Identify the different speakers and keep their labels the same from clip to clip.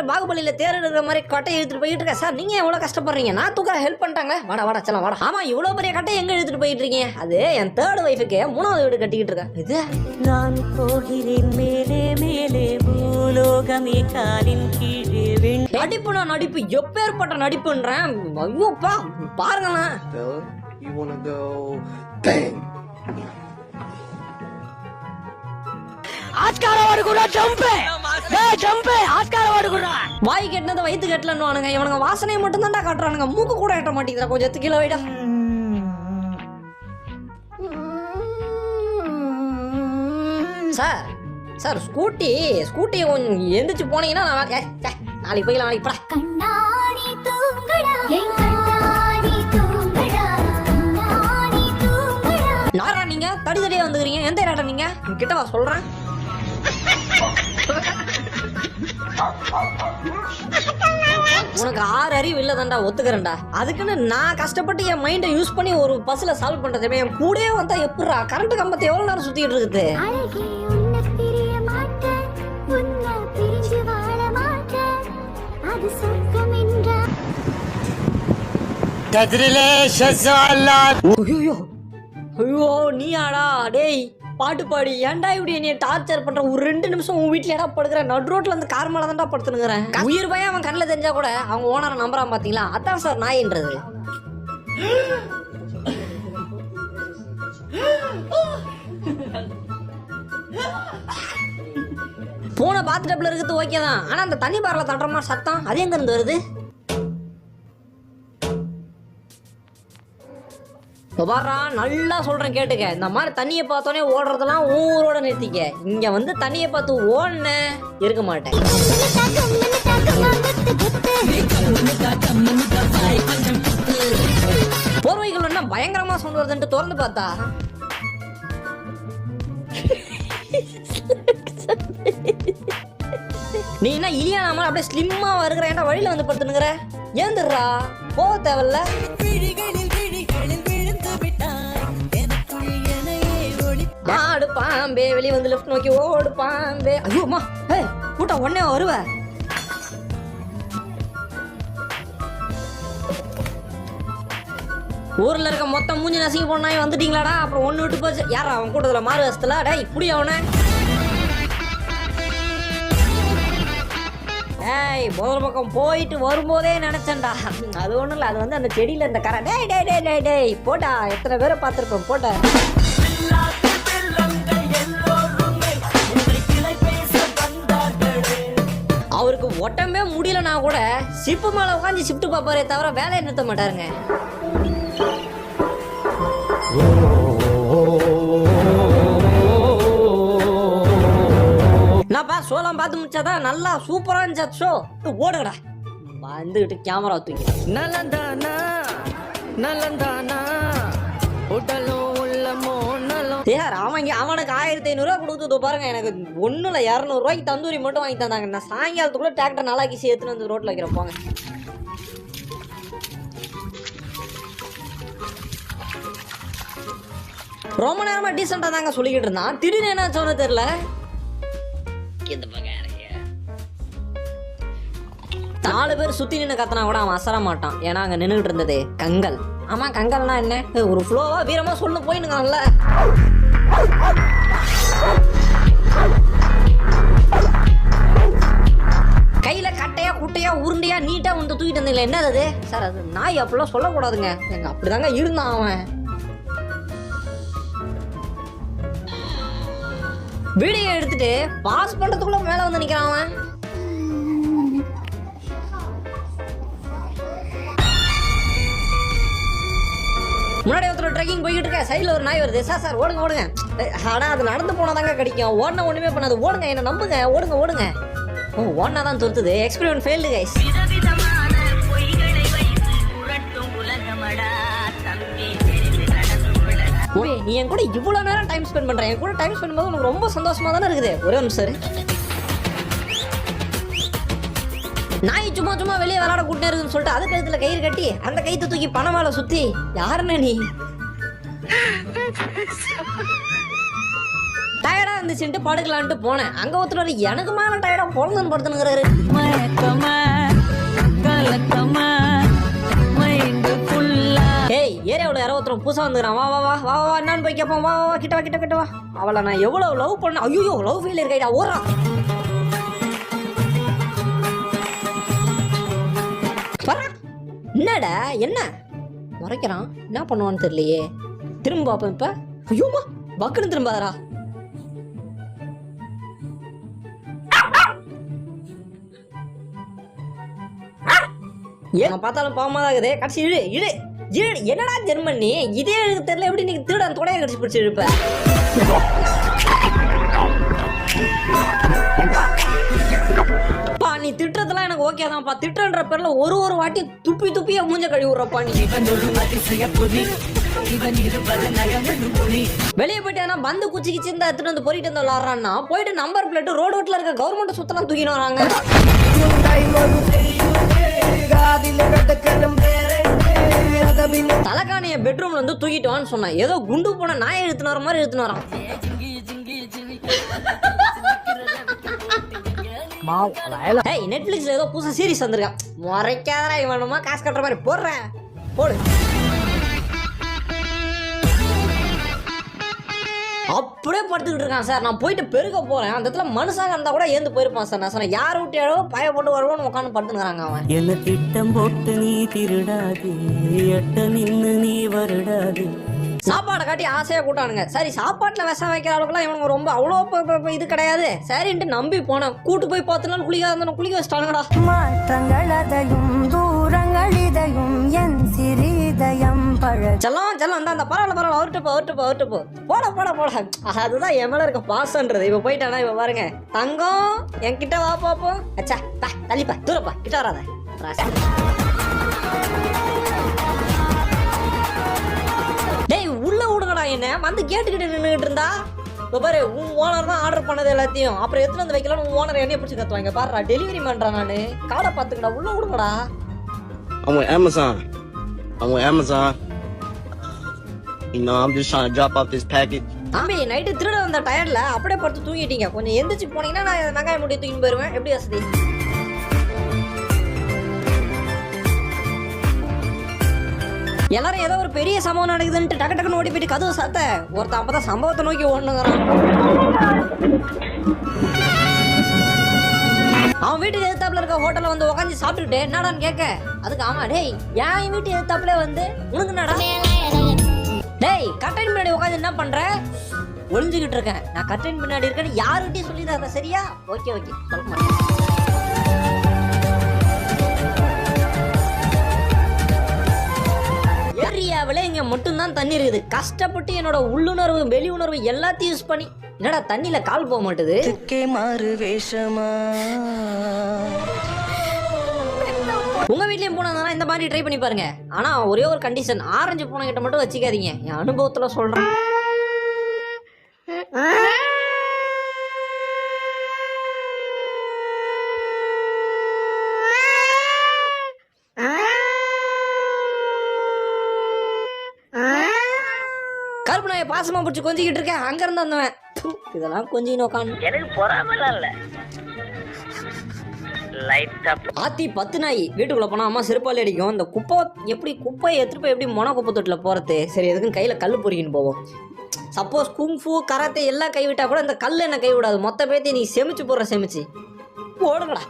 Speaker 1: மாதிரி பாகுபலியில தேர் எடுக்கிற மாதிரி கட்டை இழுத்துட்டு போயிட்டு இருக்கேன் சார். நீங்க எவ்வளவு கஷ்டப்படுறீங்க? நான் தூக்க ஹெல்ப் பண்ணிட்டாங்க. வாடா வாடா செல்லம் வாடா. ஆமா இவ்வளவு பெரிய கட்டை எங்க இழுத்துட்டு போயிட்டு இருக்கீங்க? அது என் தேர்ட் ஒய்ஃபுக்கு 3வது வீடு கட்டிக்கிட்டு இருக்கேன். இது
Speaker 2: நான் போகிறேன் மேலே மேலே பூலோகமே காலின் கீழே.
Speaker 1: நடிப்பு நான் நடிப்பு எப்பேற்பட்ட நடிப்புன்றேன். ஐயோப்பா பாருங்களேன்.
Speaker 3: You wanna go bang?
Speaker 1: Oscar award கூட ஜம்ப் ஆஸ்கார் அவார்டு கூட வாய் கெட்டனத வயித்து கெட்டலன்னுவானுங்க. இவனுங்க வாசனையை மட்டும் தான்டா காட்டுறானுங்க. மூக்கு கூட எட்ட மாட்டேங்குதுடா. கொஞ்சம் கீழே வைடா. சார் சார் ஸ்கூட்டியை கொஞ்சம் எந்திரிச்சு போனீங்கன்னா நாளைக்கு போயிடலாம். நாளைக்கு போடா. நாரா நீங்க தடியா வந்துக்கிறீங்க. எந்த ஏடா நீங்க கிட்டவா சொல்றேன். உனக்கு 6 அறிவு இல்லதான்டா, ஒத்துக்கிறேன்டா. அதுக்குன்னு நான் கஷ்டப்பட்டு என் மைண்டை யூஸ் பண்ணி ஒரு பஸ்ல சால்வ் பண்றது என் கூடயே வந்தா எப்படா கரண்ட் கம்பத்தை எவ்வளவு நேரம் சுத்திட்டு இருக்குது. ஐயோ நீயாடா டேய் பாட்டு பாடி ஏன்டா இப்படி என்னைய டார்ச்சர் பண்ற? ஒரு 2 நிமிஷம் உன் வீட்டுல ஏடா படுக்கிறேன்? நடு ரோட்ல இருந்து கார் மேல தான்டா படுத்துனுங்கிறேன். உயிர் பயம் அவன் கண்ணில் தெரிஞ்சா கூட அவங்க ஓனரை நம்புறான் பாத்தீங்களா? அதான் சார் நாயின்றது. போன பாத்டப்ல இருக்குது ஓகே தான். ஆனா அந்த தண்ணி பார்ல தட்டுறமா சத்தம் அது எங்க இருந்து வருது? பாரா நல்லா சொல்றேன் கேட்டுக்க. இந்த மாதிரி தண்ணியை பார்த்தோன்னே ஓடுறதெல்லாம் ஊரோட நிறுத்திக்க. இங்க வந்து தண்ணியை பார்த்து ஓடுன இருக்க மாட்டேன். போர்வைகள் என்ன பயங்கரமா சவுண்ட் வருதுன்ட்டு திறந்து பார்த்தா நீ என்ன இலியானாம அப்படியே ஸ்லிம்மா வருகிற ஏன்டா வழியில வந்து படுத்துனுங்கிற? ஏந்துடுறா போக தேவையில்ல. ஆடு பாம்பே வெளியே வந்து லெஃப்ட் நோக்கி ஓடு பாம்பே. ஐயோமா கூட்டம் உடனே வருவ. ஊர்ல இருக்க மொத்தம் மூஞ்சி நசிங்க போனாய் வந்துட்டீங்களாடா. அப்புறம் ஒண்ணு விட்டு போச்சு. யாரா அவன் கூட்டத்துல மாறு வசத்துல? டேய் புடி அவனை. ஏய் முதல் பக்கம் போயிட்டு வரும்போதே நினைச்சேன்டா. அது ஒண்ணும் இல்ல, அது வந்து அந்த செடியில இந்த கரை. டேய் டேய் டேய் டேய் டேய் போட்டா. எத்தனை பேரை பார்த்திருப்பேன் போட்டா. அவருக்கு ஒட்டமே முடியலனா கூட சிப்பு மேல உட்காந்து ஷிஃப்ட் பாப்பாரே தவிர வேலையை நிறுத்த மாட்டாருங்க. நான்ப்பா சோளம் பார்த்து முடிச்சாதான் நல்லா சூப்பரா இருந்துச்சா ஷோ. ஓடுங்கடா வந்துகிட்டு கேமரா தூக்கி. நலந்தானா நலந்தானா உடலும் உள்ளமோ நலம். யார் அவனுக்கு 1500 ரூபா கொடுத்து பாருங்க. எனக்கு ஒன்றும் இல்லை 200 ரூபாய்க்கு தந்தூரி மட்டும் வாங்கி தந்தாங்க. நான் சாயங்காலத்துக்குள்ள டிராக்டர் நல்லா கீசி எடுத்துன்னு வந்து ரோட்டில் வைக்கிறேன் போங்க. ரொம்ப நேரமா டீசெண்டா தாங்க சொல்லிக்கிட்டு இருந்தான். திடீர்னு என்ன சொன்ன தெரியல. 4 பேர் சுத்தி நின்று கத்தனா கூட அவன் அசர மாட்டான். ஏன்னா அங்க நின்றுட்டு இருந்தது கங்கல். ஆமா கங்கல்னா என்ன? ஒரு ஃப்ளோவா வீரமா சொல்லு போயினுங்கல்ல. கையில கட்டையா குட்டையா உருண்டையா நீட்டா வந்து தூக்கிட்டு வந்தீங்களா? என்ன அது சார்? அது நாய் அப்படிலாம் சொல்லக்கூடாதுங்க. எங்க அப்படிதாங்க இருந்தான் அவன். வீடியோ எடுத்துட்டு பாஸ் பண்றதுக்குள்ள மேல வந்து நிக்கிறான் அவன். முன்னாடி ஒருத்தர் ட்ரெக்கிங் போய்கிட்டு இருக்க. சைடில் ஒரு நாய் வருது. சார் சார் ஓடுங்க ஓடுங்க. ஆனால் அது நடந்து போனாதாங்க கிடைக்கும். ஓடினா ஒன்றுமே பண்ணாது. ஓடுங்க என்ன நம்புங்க. ஓடுங்க ஓடுங்க. ஓ ஓடினா தான் துருத்துது. Experiment failed guys. ஓய் நீ என் கூட இவ்வளோ நேரம் டைம் ஸ்பெண்ட் பண்ணுறேன். என் கூட டைம் ஸ்பெண்ட் பண்ணும்போது உனக்கு ரொம்ப சந்தோஷமாக தானே இருக்குது. ஒரே நிமிஷம் நாய் சும்மா சும்மா வெளியே விளையாட கூட்டே இருக்குன்னு சொல்லிட்டு அது கழுத்துல கயிறு கட்டி அந்த கயிற்று தூக்கி பணமால சுத்தி யாருன்னு நீ டயர்டா இருந்துச்சுட்டு படுக்கலான்ட்டு போனேன். அங்க ஒருத்தர் எனக்கு மேல டயர்டா பொழந்துன்னு படுத்துனுங்கிறாரு. ஏய் ஏரியாவில் யாரோ ஒருத்தர் புதுசாக வந்துக்கிறான். வா வா வா வா வா என்னன்னு போய் கேட்போம். வா வா கிட்ட வா கிட்ட கிட்ட வா. அவளை நான் எவ்வளோ லவ் பண்ண. ஐயோ லவ் ஃபீல் இருக்கைடா ஓரா. என்னடா என்ன முறைக்கிறான்? என்ன பண்ணுவான்னு தெரியலையே. திரும்ப பார்ப்போம் இப்ப. ஐயோமா பக்குன்னு திரும்பாதரா. ஏன் பார்த்தாலும் பாவமா தான் இருக்குது. கடைசி இழு இழு இழு. என்னடா ஜெர்மனி இதே எனக்கு தெரியல. எப்படி நீங்க திருடன் தொடைய கடிச்சு பிடிச்சி இருப்ப. நீ திட்டுறதுலாம் எனக்கு ஓகே தான்ப்பா. திட்டுன்ற பேர்ல ஒரு வாட்டி துப்பி துப்பிய மூஞ்ச கழுவி விடுறப்பா நீ. வெளியே போயிட்டு பந்து குச்சி கிச்சு இந்த எடுத்துட்டு வந்து பொறிட்டு வந்து விளாடுறான்னா போயிட்டு நம்பர் பிளேட் ரோடு ரோட்ல இருக்க கவர்மெண்ட் சுத்தலாம் தூக்கிட்டு வராங்க. தலைக்காணிய பெட்ரூம்ல இருந்து தூக்கிட்டு சொன்னா ஏதோ குண்டு போன நாயை இழுத்துன வர மாதிரி இழுத்துன வரான். நெட்ஃபிளிக்ஸ்ல ஏதோ புதுசா சீரிஸ் வந்திருக்கான். முறைக்காதரா இவனுமா காசு கட்டுற மாதிரி போடுறேன் போடு. அப்படியே படுத்துக்கிட்டு இருக்கான் சார். நான் போயிட்டு பெருக்க போறேன். அந்த இடத்துல மனுஷாக இருந்தா கூட ஏந்து போயிருப்பான் சார். நான் சொன்னேன் யார் விட்டியாலோ பய போட்டு வருவோன்னு உட்காந்து படுத்துக்கிறாங்க. அவன்
Speaker 2: என்ன திட்டம் போட்டு நீ திருடாது, எட்ட நின்னு நீ வருடாது.
Speaker 1: சாப்பாடை காட்டி ஆசையா கூட்டானுங்க. சரி சாப்பாட்டுல விஷம் வைக்கிற அளவுக்குலாம் இவனுங்க ரொம்ப அவ்வளோ இது கிடையாது. சரின்ட்டு நம்பி போனேன். கூட்டு போய் 10 நாள் குளிக்காத குளிக்க வச்சிட்டானுங்கடா.
Speaker 2: மாற்றங்கள் அதையும் தூரங்கள் இதையும் என் சிறிதயம்
Speaker 1: செல்லம் செல்லம் அந்த பரவாயில்ல அவர்கிட்ட போ போட. அதுதான் என் மேல இருக்க பாசன்றது. இப்ப போயிட்டானா இப்ப பாருங்க தங்கம் என்கிட்ட வா பாப்போம். அச்சா தள்ளிப்பா தூரப்பா கிட்ட வராத. டேய் உள்ள விடுங்கடா. என்ன வந்து கேட்டுக்கிட்டு நின்றுகிட்டு இருந்தா பாரு. உன் ஓனர் தான் ஆர்டர் பண்ணது எல்லாத்தையும். அப்புறம் எடுத்துட்டு வந்து வைக்கலாம். உன் ஓனர் என்னைய பிடிச்சி கத்துவாங்க பாருடா. டெலிவரி பண்றான் நானு. காடை பாத்துக்கடா உள்ள விடுங்கடா.
Speaker 3: I'm with Amazon. You know, I'm just trying to drop off this package.
Speaker 1: தம்பி நைட்டு திருட வந்த டயர்ல அப்படியே படுத்து தூங்கிட்டீங்க. கொஞ்சம் எந்திரிச்சு போனீங்கன்னா நான் வெங்காயம் முடி தூக்கி போயிருவேன். எப்படி வசதி? எல்லாரும் ஏதோ ஒரு பெரிய சம்பவம் நடக்குதுன்ட்டு டக்கு டக்குன்னு ஓடி போயிட்டு கதவு சாத்த. ஒருத்தன் அப்பதான் சம்பவத்தை நோக்கி ஓடுனுங்கிறான். அவன் வீட்டுக்கு எதிர்த்தாப்புல இருக்க ஹோட்டல்ல வந்து உட்காந்து சாப்பிட்டுட்டு என்னடான்னு கேட்க. அதுக்கு ஆமா டேய் என் வீட்டு எதிர்த்தாப்புல வந்து உனக்கு என்னடா? டேய் கட்டைன் பின்னாடி உட்காந்து என்ன பண்ற? ஒளிஞ்சுக்கிட்டு இருக்கேன். நான் கட்டைன் பின்னாடி இருக்கேன்னு யாருகிட்டயும் சொல்லிடாத சரியா? ஓகே சொல்ல மாட்டேன். ஏரியாவில் இங்க மட்டும்தான் தண்ணி இருக்குது. கஷ்டப்பட்டு என்னோட உள்ளுணர்வு வெளி உணர்வு எல்லாத்தையும் யூஸ் பண்ணி என்னடா தண்ணியில கால் போக மாட்டுது. உங்க வீட்லயும் போனா இந்த மாதிரி ட்ரை பண்ணி பாருங்க. ஆனா ஒரே ஒரு கண்டிஷன், ஆரஞ்சு பூனை கிட்ட மட்டும் வச்சுக்காதீங்க. என் அனுபவத்துல சொல்றேன். கருப்பு நாயை பாசமா பிடிச்சி கொஞ்சிக்கிட்டு இருக்கேன். அங்க இருந்து வந்தவன் இதெல்லாம் கொஞ்சம் நோக்கான்.
Speaker 2: எனக்கு பொறாமலாம் இல்ல.
Speaker 1: ஆத்தி 10 நாய் வீட்டுக்குள்ள போனா அம்மா செருப்பாலே அடிக்கும். இந்த குப்பை எப்படி குப்பையை எடுத்துட்டு போய் எப்படி மொன குப்பை தொட்டில போறது? சரி எதுக்கும் கையில கல் பொறிக்கின்னு போவோம். சப்போஸ் குங்ஃபு கராத்தே எல்லாம் கைவிட்டா கூட இந்த கல் என்ன கைவிடாது. மொத்த பேத்தி நீ செமிச்சு போடுற செமிச்சு போடுங்கடா.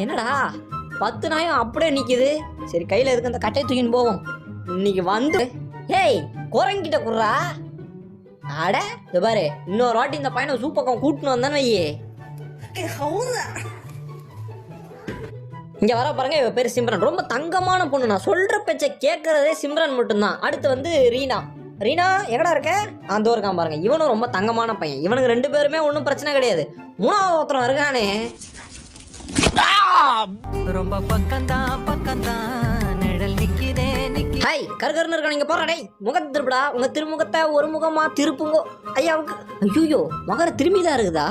Speaker 1: என்னடா 10 நாயும் அப்படியே நிக்குது. சரி கையில எதுக்கு அந்த கட்டையை தூக்கின்னு போவோம். இன்னைக்கு வந்து ஏய் குரங்கிட்ட குடுறா. அட இது பாரு இன்னொரு வாட்டி இந்த பையனை சூ பக்கம் கூட்டின்னு வந்தானே வையே. இங்க வர பாருங்க. இவ பேரு சிம்ரன். ரொம்ப தங்கமான பொண்ணு. நான் சொல்ற பேச்ச கேட்கறதே சிம்ரன் மட்டும்தான். அடுத்து வந்து ரீனா. ரீனா எங்கடா இருக்க? அந்த இருக்கான் பாருங்க. இவனும் ரொம்ப தங்கமான பையன். இவனுக்கு 2 பேருமே ஒன்றும் பிரச்சனை கிடையாது. 3வது ஒருத்தரம் இருக்கானே
Speaker 2: ரொம்ப பக்கம்தான் நிழல் நிக்குதே நிக்கி.
Speaker 1: ஹாய் கருகருன்னு இருக்க. நீங்க போறா டேய் முகத்தை திருப்பிடா. உங்க திருமுகத்தை ஒரு முகமா திருப்புங்கோ ஐயாவுக்கு. ஐயோ மகர திரும்பிதான் இருக்குதா?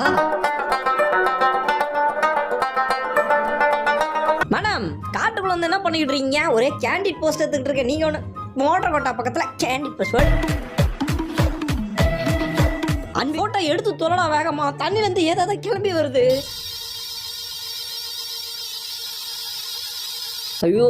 Speaker 1: மேடம் காட்டுக்குள்ள வந்து என்ன பண்ணிக்கிட்டு இருக்கீங்க? ஒரே கேண்டிட் போஸ்ட் எடுத்துக்கிட்டு இருக்கேன். நீங்க ஒன்று மோட்டர் கோட்டா பக்கத்துல கேண்டிட் போஸ்ட். அந்த போட்டோ எடுத்து தொலைடா வேகமா, தண்ணில இருந்து ஏதாவது கிளம்பி வருது. ஐயோ